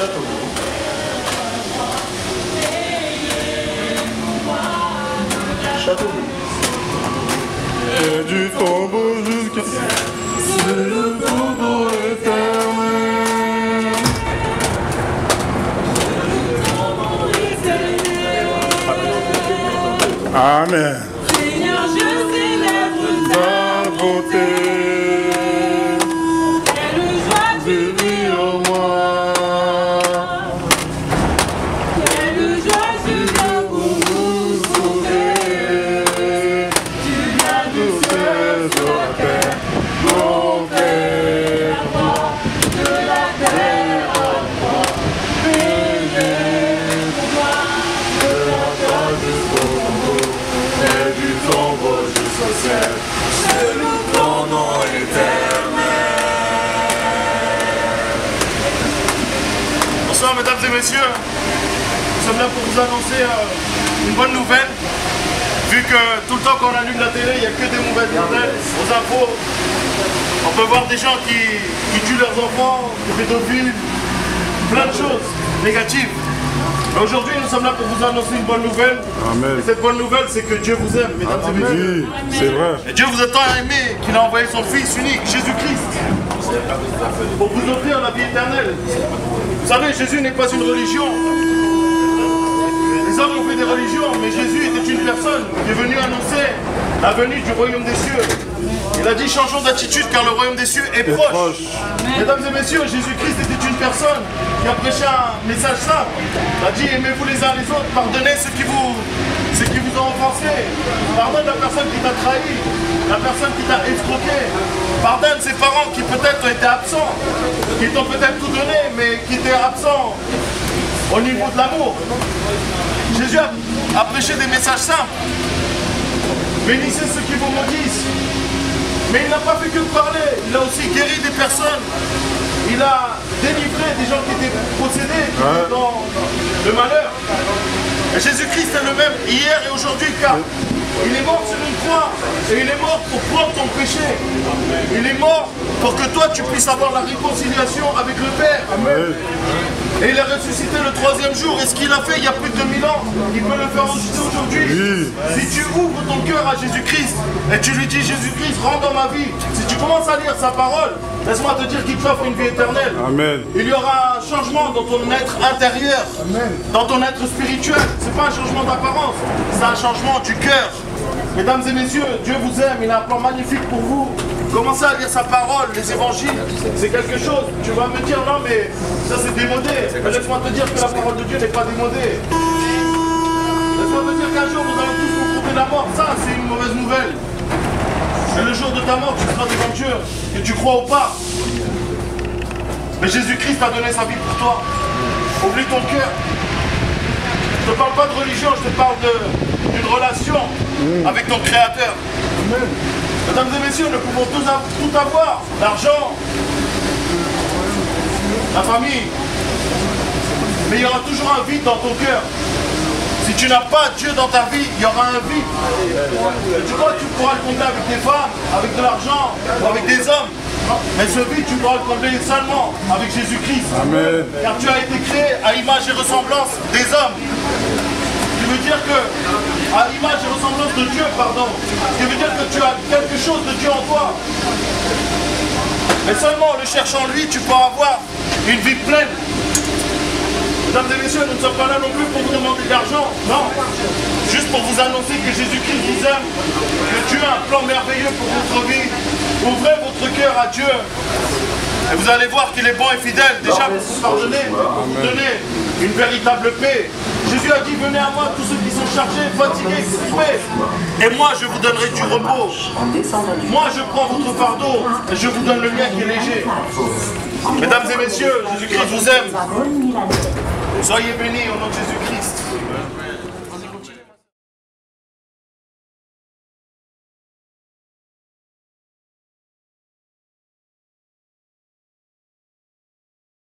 Châteauroux. Châteauroux. Et du tombeau jusqu'à... C'est le tombeau éternel. Amen. Seigneur, je célèbre Ta bonté. quelle joie tu vis en moi. Quelle joie tu viens pour nous sauver. Tu viens nous faire sur la terre, mon Père, de la terre à toi. Bénis moi, de la terre jusqu'au tombeau, et du tombeau jusqu'au ciel. C'est le ton nom éternel. Bonsoir mesdames et messieurs, nous sommes là pour vous annoncer une bonne nouvelle. Vu que tout le temps qu'on allume la télé, il n'y a que des mauvaises nouvelles, aux infos. On peut voir des gens qui tuent leurs enfants, des pédophiles, plein de choses négatives. Mais aujourd'hui, nous sommes là pour vous annoncer une bonne nouvelle. Amen. Et cette bonne nouvelle, c'est que Dieu vous aime, mesdames et messieurs. Oui, c'est vrai. Et Dieu vous a tant aimé qu'il a envoyé son Fils unique, Jésus-Christ, pour vous offrir la vie éternelle. Vous savez, Jésus n'est pas une religion. Les hommes ont fait des religions, mais Jésus était une personne qui est venue annoncer la venue du royaume des cieux. Il a dit changeons d'attitude car le royaume des cieux est proche. Mesdames et messieurs, Jésus-Christ était une personne qui a prêché un message simple. Il a dit aimez-vous les uns les autres, pardonnez ceux qui vous ont offensé. Pardonne la personne qui t'a trahi, la personne qui t'a escroqué. Pardonne ses parents qui peut-être ont été absents, qui t'ont peut-être tout donné, mais qui étaient absents au niveau de l'amour. Jésus a prêché des messages simples. Bénissez ceux qui vous maudissent. Mais il n'a pas fait que parler, il a aussi guéri des personnes. Il a délivré des gens qui étaient possédés, qui étaient dans le malheur. Et Jésus-Christ est le même hier et aujourd'hui car il est mort sur une croix et il est mort pour prendre ton péché. Il est mort pour que toi tu puisses avoir la réconciliation avec le Père. Amen. Et il est ressuscité le 3e jour. Et ce qu'il a fait il y a plus de 2000 ans, il peut le faire aussi aujourd'hui. Oui. Si tu ouvres ton cœur à Jésus-Christ et tu lui dis Jésus-Christ, rentre dans ma vie. Si tu commences à lire sa parole, laisse-moi te dire qu'il t'offre une vie éternelle. Amen. Il y aura un changement dans ton être intérieur, dans ton être spirituel. C'est pas un changement d'apparence, c'est un changement du cœur. Mesdames et messieurs, Dieu vous aime, il a un plan magnifique pour vous. Commencez à lire sa parole, les évangiles, c'est quelque chose. Tu vas me dire non mais ça c'est démodé. Mais laisse-moi te dire que la parole de Dieu n'est pas démodée. Laisse-moi te dire qu'un jour nous allons tous confronter la mort. Ça c'est une mauvaise nouvelle. Et le jour de ta mort, tu seras devant Dieu, que tu crois ou pas. Mais Jésus-Christ a donné sa vie pour toi. Oublie ton cœur. Je ne te parle pas de religion, je te parle d'une relation avec ton Créateur. Mesdames et messieurs, nous pouvons tout avoir. L'argent, la famille. Mais il y aura toujours un vide dans ton cœur. Si tu n'as pas Dieu dans ta vie, il y aura un vide. Et tu crois que tu pourras le combler avec des femmes, avec de l'argent ou avec des hommes. Mais ce vide, tu pourras le combler seulement avec Jésus-Christ. Amen. Car tu as été créé à image et ressemblance des hommes. Ce qui veut dire que, à image et ressemblance de Dieu, pardon. Ce qui veut dire que tu as quelque chose de Dieu en toi. Mais seulement en le cherchant lui, tu pourras avoir une vie pleine. Mesdames et messieurs, nous ne sommes pas là non plus pour vous demander de l'argent, non. Juste pour vous annoncer que Jésus-Christ vous aime, que Dieu a un plan merveilleux pour votre vie. Ouvrez votre cœur à Dieu et vous allez voir qu'il est bon et fidèle. Déjà pour vous pardonner, pour vous donner une véritable paix. Jésus a dit, venez à moi tous ceux qui sont chargés, fatigués, crispés, et moi je vous donnerai du repos. Moi je prends votre fardeau et je vous donne le mien qui est léger. Mesdames et messieurs, Jésus-Christ vous aime. Soyez bénis au nom de Jésus-Christ.